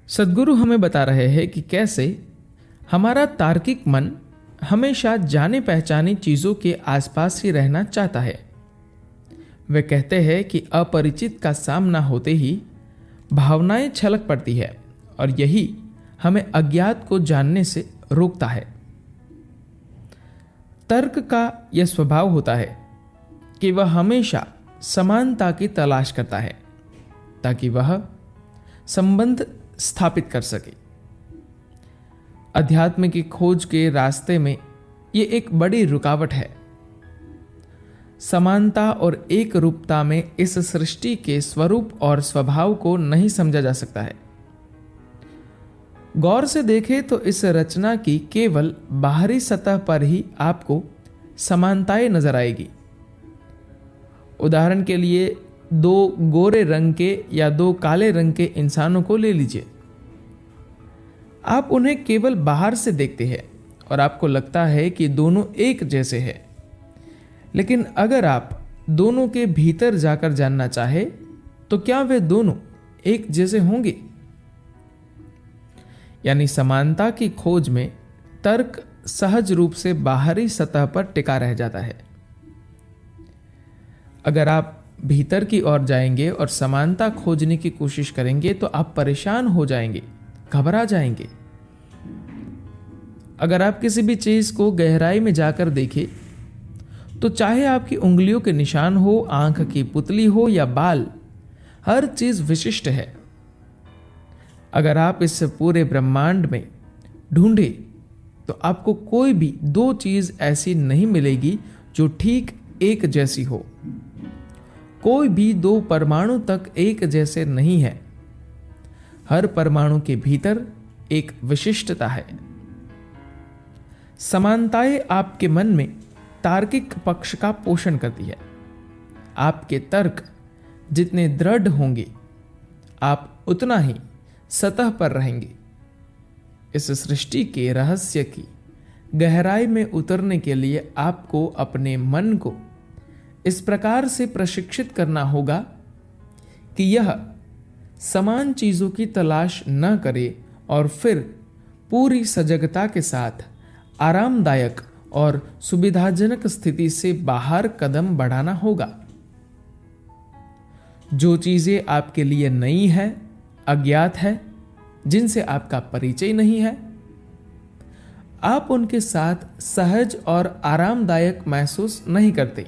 सद्गुरु हमें बता रहे हैं कि कैसे हमारा तार्किक मन हमेशा जाने पहचानी चीज़ों के आसपास ही रहना चाहता है। वे कहते हैं कि अपरिचित का सामना होते ही भावनाएं छलक पड़ती है और यही हमें अज्ञात को जानने से रोकता है। तर्क का यह स्वभाव होता है कि वह हमेशा समानता की तलाश करता है ताकि वह संबंध स्थापित कर सके। अध्यात्म की खोज के रास्ते में यह एक बड़ी रुकावट है। समानता और एक रूपता में इस सृष्टि के स्वरूप और स्वभाव को नहीं समझा जा सकता है। गौर से देखें तो इस रचना की केवल बाहरी सतह पर ही आपको समानताएं नजर आएगी। उदाहरण के लिए दो गोरे रंग के या दो काले रंग के इंसानों को ले लीजिए। आप उन्हें केवल बाहर से देखते हैं और आपको लगता है कि दोनों एक जैसे हैं। लेकिन अगर आप दोनों के भीतर जाकर जानना चाहे तो क्या वे दोनों एक जैसे होंगे? यानी समानता की खोज में तर्क सहज रूप से बाहरी सतह पर टिका रह जाता है। अगर आप भीतर की ओर जाएंगे और समानता खोजने की कोशिश करेंगे तो आप परेशान हो जाएंगे, घबरा जाएंगे। अगर आप किसी भी चीज को गहराई में जाकर देखें तो चाहे आपकी उंगलियों के निशान हो, आंख की पुतली हो या बाल, हर चीज विशिष्ट है। अगर आप इस पूरे ब्रह्मांड में ढूंढे तो आपको कोई भी दो चीज ऐसी नहीं मिलेगी जो ठीक एक जैसी हो। कोई भी दो परमाणु तक एक जैसे नहीं है। हर परमाणु के भीतर एक विशिष्टता है। समानताएं आपके मन में तार्किक पक्ष का पोषण करती है। आपके तर्क जितने दृढ़ होंगे आप उतना ही सतह पर रहेंगे। इस सृष्टि के रहस्य की गहराई में उतरने के लिए आपको अपने मन को इस प्रकार से प्रशिक्षित करना होगा कि यह समान चीजों की तलाश न करे और फिर पूरी सजगता के साथ आरामदायक और सुविधाजनक स्थिति से बाहर कदम बढ़ाना होगा। जो चीजें आपके लिए नई है, अज्ञात है, जिनसे आपका परिचय नहीं है, आप उनके साथ सहज और आरामदायक महसूस नहीं करते।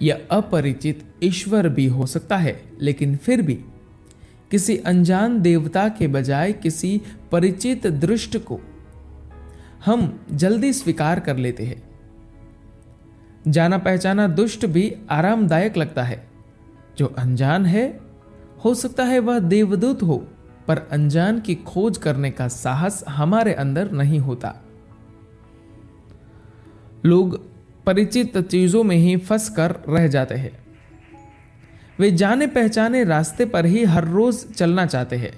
यह अपरिचित ईश्वर भी हो सकता है, लेकिन फिर भी किसी अनजान देवता के बजाय किसी परिचित दृष्ट को हम जल्दी स्वीकार कर लेते हैं। जाना पहचाना दुष्ट भी आरामदायक लगता है। जो अनजान है, हो सकता है वह देवदूत हो, पर अनजान की खोज करने का साहस हमारे अंदर नहीं होता। लोग परिचित चीजों में ही फंस कर रह जाते हैं। वे जाने पहचाने रास्ते पर ही हर रोज चलना चाहते हैं।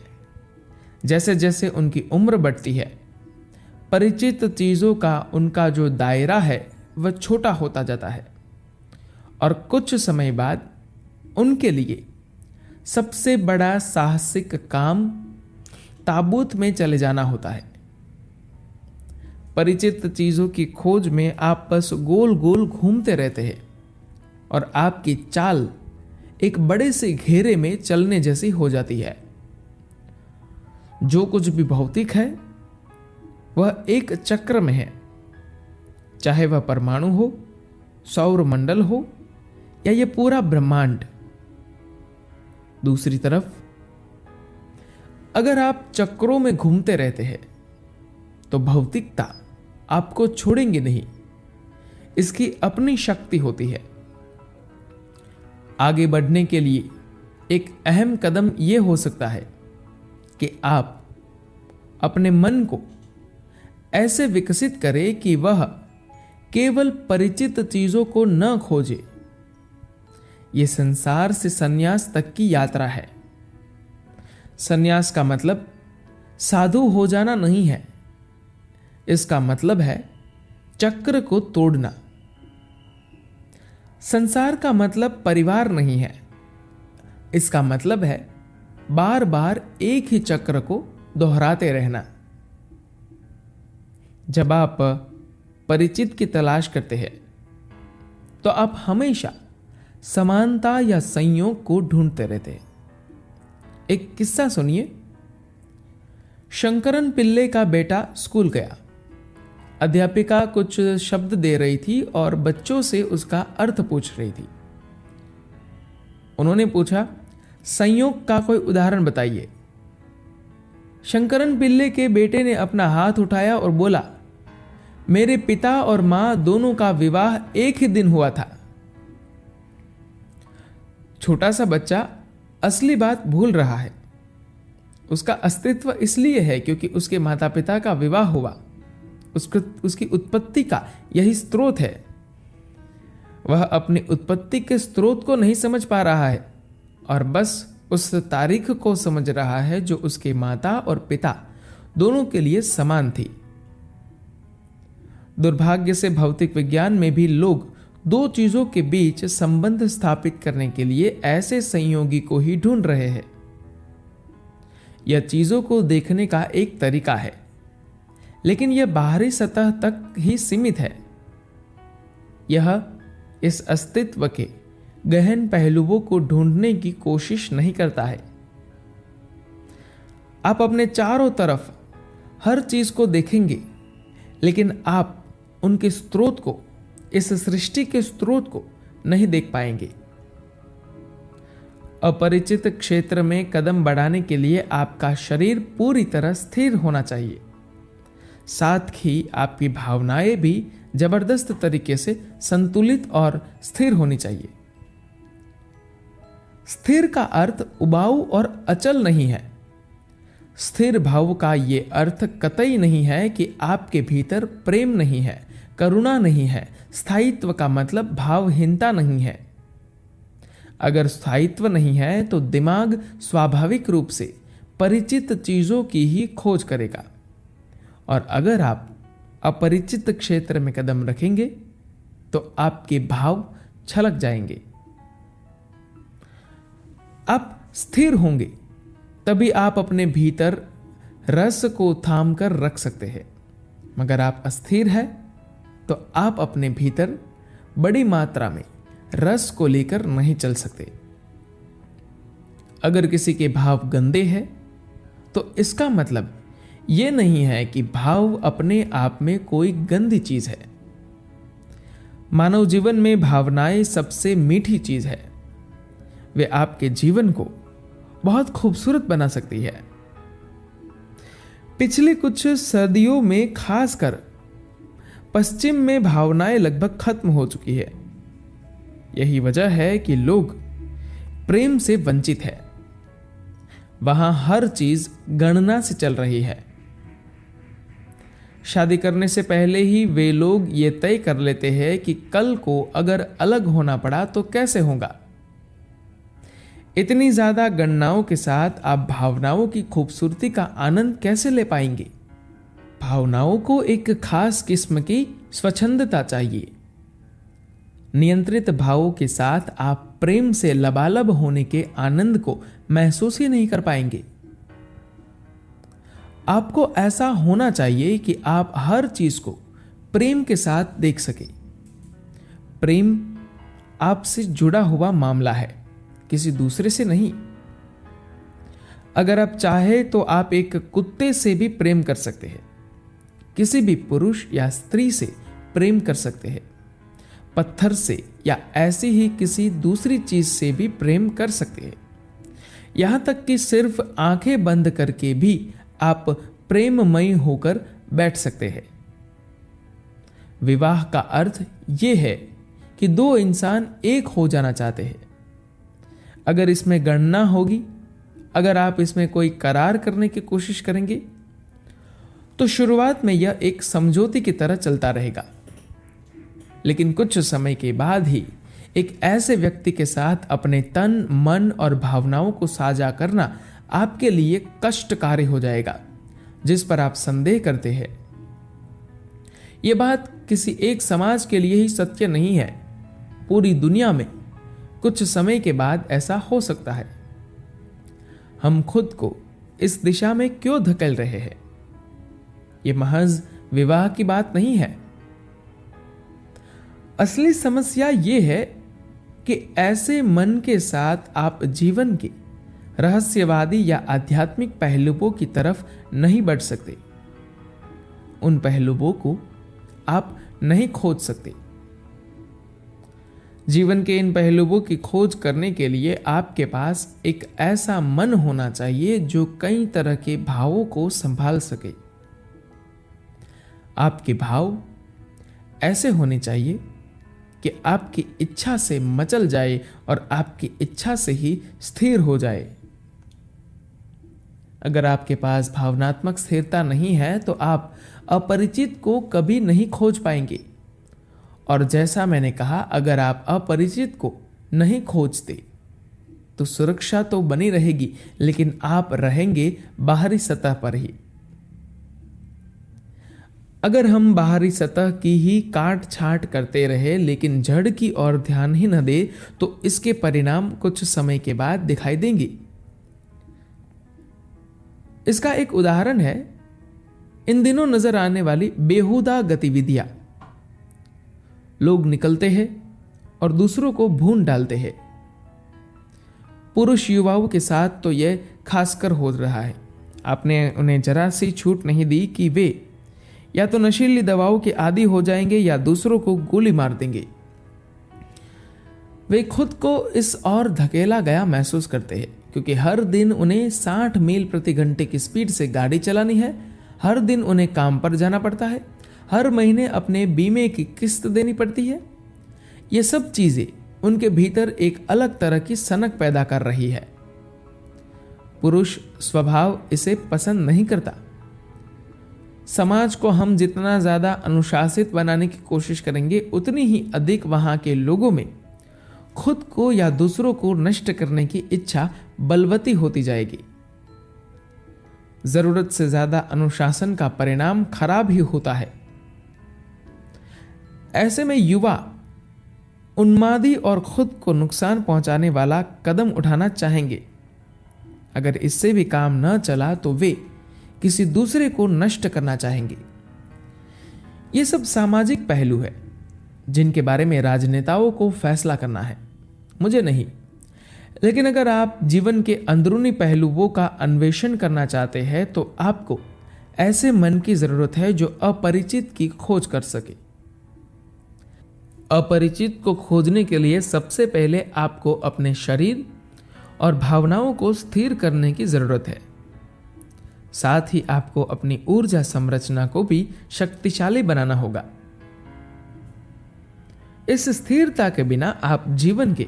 जैसे जैसे उनकी उम्र बढ़ती है, परिचित चीजों का उनका जो दायरा है वह छोटा होता जाता है और कुछ समय बाद उनके लिए सबसे बड़ा साहसिक काम ताबूत में चले जाना होता है। परिचित चीजों की खोज में आप बस गोल गोल घूमते रहते हैं और आपकी चाल एक बड़े से घेरे में चलने जैसी हो जाती है। जो कुछ भी भौतिक है वह एक चक्र में है, चाहे वह परमाणु हो, सौर मंडल हो या यह पूरा ब्रह्मांड। दूसरी तरफ अगर आप चक्रों में घूमते रहते हैं तो भौतिकता आपको छोड़ेंगे नहीं। इसकी अपनी शक्ति होती है। आगे बढ़ने के लिए एक अहम कदम यह हो सकता है कि आप अपने मन को ऐसे विकसित करें कि वह केवल परिचित चीजों को न खोजे। यह संसार से संन्यास तक की यात्रा है। संन्यास का मतलब साधु हो जाना नहीं है। इसका मतलब है चक्र को तोड़ना। संसार का मतलब परिवार नहीं है। इसका मतलब है बार बार एक ही चक्र को दोहराते रहना। जब आप परिचित की तलाश करते हैं तो आप हमेशा समानता या संयोग को ढूंढते रहते हैं। एक किस्सा सुनिए। शंकरन पिल्ले का बेटा स्कूल गया। अध्यापिका कुछ शब्द दे रही थी और बच्चों से उसका अर्थ पूछ रही थी। उन्होंने पूछा, संयोग का कोई उदाहरण बताइए। शंकरन पिल्ले के बेटे ने अपना हाथ उठाया और बोला, मेरे पिता और मां दोनों का विवाह एक ही दिन हुआ था। छोटा सा बच्चा असली बात भूल रहा है। उसका अस्तित्व इसलिए है क्योंकि उसके माता पिता का विवाह हुआ। उसकी उत्पत्ति का यही स्रोत है। वह अपनी उत्पत्ति के स्रोत को नहीं समझ पा रहा है और बस उस तारीख को समझ रहा है जो उसके माता और पिता दोनों के लिए समान थी। दुर्भाग्य से भौतिक विज्ञान में भी लोग दो चीजों के बीच संबंध स्थापित करने के लिए ऐसे संयोगी को ही ढूंढ रहे हैं। यह चीजों को देखने का एक तरीका है, लेकिन यह बाहरी सतह तक ही सीमित है। यह इस अस्तित्व के गहन पहलुओं को ढूंढने की कोशिश नहीं करता है। आप अपने चारों तरफ हर चीज को देखेंगे, लेकिन आप उनके स्रोत को, इस सृष्टि के स्रोत को नहीं देख पाएंगे। अपरिचित क्षेत्र में कदम बढ़ाने के लिए आपका शरीर पूरी तरह स्थिर होना चाहिए। साथ ही आपकी भावनाएं भी जबरदस्त तरीके से संतुलित और स्थिर होनी चाहिए। स्थिर का अर्थ उबाऊ और अचल नहीं है। स्थिर भाव का यह अर्थ कतई नहीं है कि आपके भीतर प्रेम नहीं है, करुणा नहीं है। स्थायित्व का मतलब भावहीनता नहीं है। अगर स्थायित्व नहीं है तो दिमाग स्वाभाविक रूप से परिचित चीजों की ही खोज करेगा, और अगर आप अपरिचित क्षेत्र में कदम रखेंगे तो आपके भाव छलक जाएंगे। आप स्थिर होंगे तभी आप अपने भीतर रस को थाम कर रख सकते हैं। मगर आप अस्थिर हैं तो आप अपने भीतर बड़ी मात्रा में रस को लेकर नहीं चल सकते। अगर किसी के भाव गंदे हैं तो इसका मतलब यह नहीं है कि भाव अपने आप में कोई गंदी चीज है। मानव जीवन में भावनाएं सबसे मीठी चीज है। वे आपके जीवन को बहुत खूबसूरत बना सकती है। पिछले कुछ सदियों में खासकर पश्चिम में भावनाएं लगभग खत्म हो चुकी है। यही वजह है कि लोग प्रेम से वंचित है। वहां हर चीज गणना से चल रही है। शादी करने से पहले ही वे लोग ये तय कर लेते हैं कि कल को अगर अलग होना पड़ा तो कैसे होगा। इतनी ज्यादा गणनाओं के साथ आप भावनाओं की खूबसूरती का आनंद कैसे ले पाएंगे। भावनाओं को एक खास किस्म की स्वच्छंदता चाहिए। नियंत्रित भावों के साथ आप प्रेम से लबालब होने के आनंद को महसूस ही नहीं कर पाएंगे। आपको ऐसा होना चाहिए कि आप हर चीज को प्रेम के साथ देख सके। प्रेम आपसे जुड़ा हुआ मामला है, किसी दूसरे से नहीं। अगर आप चाहे तो आप एक कुत्ते से भी प्रेम कर सकते हैं, किसी भी पुरुष या स्त्री से प्रेम कर सकते हैं, पत्थर से या ऐसी ही किसी दूसरी चीज से भी प्रेम कर सकते हैं। यहां तक कि सिर्फ आंखें बंद करके भी आप प्रेममयी होकर बैठ सकते हैं। विवाह का अर्थ यह है कि दो इंसान एक हो जाना चाहते हैं। अगर इसमें गणना होगी, अगर आप इसमें कोई करार करने की कोशिश करेंगे, तो शुरुआत में यह एक समझौते की तरह चलता रहेगा। लेकिन कुछ समय के बाद ही एक ऐसे व्यक्ति के साथ अपने तन, मन और भावनाओं को साझा करना आपके लिए कष्टकारी हो जाएगा, जिस पर आप संदेह करते हैं। यह बात किसी एक समाज के लिए ही सत्य नहीं है। पूरी दुनिया में कुछ समय के बाद ऐसा हो सकता है। हम खुद को इस दिशा में क्यों धकेल रहे हैं? यह महज विवाह की बात नहीं है। असली समस्या यह है कि ऐसे मन के साथ आप जीवन के रहस्यवादी या आध्यात्मिक पहलुओं की तरफ नहीं बढ़ सकते। उन पहलुओं को आप नहीं खोज सकते। जीवन के इन पहलुओं की खोज करने के लिए आपके पास एक ऐसा मन होना चाहिए जो कई तरह के भावों को संभाल सके। आपके भाव ऐसे होने चाहिए कि आपकी इच्छा से मचल जाए और आपकी इच्छा से ही स्थिर हो जाए। अगर आपके पास भावनात्मक स्थिरता नहीं है तो आप अपरिचित को कभी नहीं खोज पाएंगे। और जैसा मैंने कहा, अगर आप अपरिचित को नहीं खोजते तो सुरक्षा तो बनी रहेगी, लेकिन आप रहेंगे बाहरी सतह पर ही। अगर हम बाहरी सतह की ही काट छांट करते रहे लेकिन जड़ की ओर ध्यान ही न दे तो इसके परिणाम कुछ समय के बाद दिखाई देंगे। इसका एक उदाहरण है इन दिनों नजर आने वाली बेहुदा गतिविधियां। लोग निकलते हैं और दूसरों को भून डालते हैं। पुरुष युवाओं के साथ तो यह खासकर हो रहा है। आपने उन्हें जरा सी छूट नहीं दी कि वे या तो नशीली दवाओं के आदी हो जाएंगे या दूसरों को गोली मार देंगे। वे खुद को इस ओर धकेला गया महसूस करते हैं क्योंकि हर दिन उन्हें 60 मील प्रति घंटे की स्पीड से गाड़ी चलानी है। हर दिन उन्हें काम पर जाना पड़ता है। हर महीने अपने बीमे की किस्त देनी पड़ती है। ये सब चीजें उनके भीतर एक अलग तरह की सनक पैदा कर रही है। पुरुष स्वभाव इसे पसंद नहीं करता। समाज को हम जितना ज्यादा अनुशासित बनाने की कोशिश करेंगे उतनी ही अधिक वहां के लोगों में खुद को या दूसरों को नष्ट करने की इच्छा बलवती होती जाएगी। जरूरत से ज्यादा अनुशासन का परिणाम खराब ही होता है। ऐसे में युवा उन्मादी और खुद को नुकसान पहुंचाने वाला कदम उठाना चाहेंगे। अगर इससे भी काम न चला तो वे किसी दूसरे को नष्ट करना चाहेंगे। ये सब सामाजिक पहलू है जिनके बारे में राजनेताओं को फैसला करना है, मुझे नहीं। लेकिन अगर आप जीवन के अंदरूनी पहलुओं का अन्वेषण करना चाहते हैं तो आपको ऐसे मन की जरूरत है जो अपरिचित की खोज कर सके। अपरिचित को खोजने के लिए सबसे पहले आपको अपने शरीर और भावनाओं को स्थिर करने की जरूरत है। साथ ही आपको अपनी ऊर्जा संरचना को भी शक्तिशाली बनाना होगा। इस स्थिरता के बिना आप जीवन के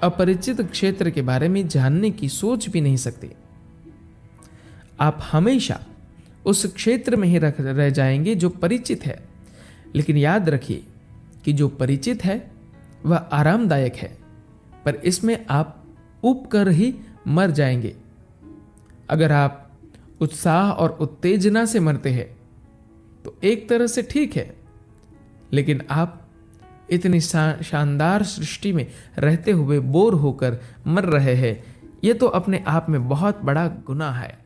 अपरिचित क्षेत्र के बारे में जानने की सोच भी नहीं सकते। आप हमेशा उस क्षेत्र में ही रह जाएंगे जो परिचित है। लेकिन याद रखिए कि जो परिचित है वह आरामदायक है, पर इसमें आप ऊब कर ही मर जाएंगे। अगर आप उत्साह और उत्तेजना से मरते हैं तो एक तरह से ठीक है, लेकिन आप इतनी शानदार सृष्टि में रहते हुए बोर होकर मर रहे हैं, यह तो अपने आप में बहुत बड़ा गुनाह है।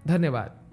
धन्यवाद।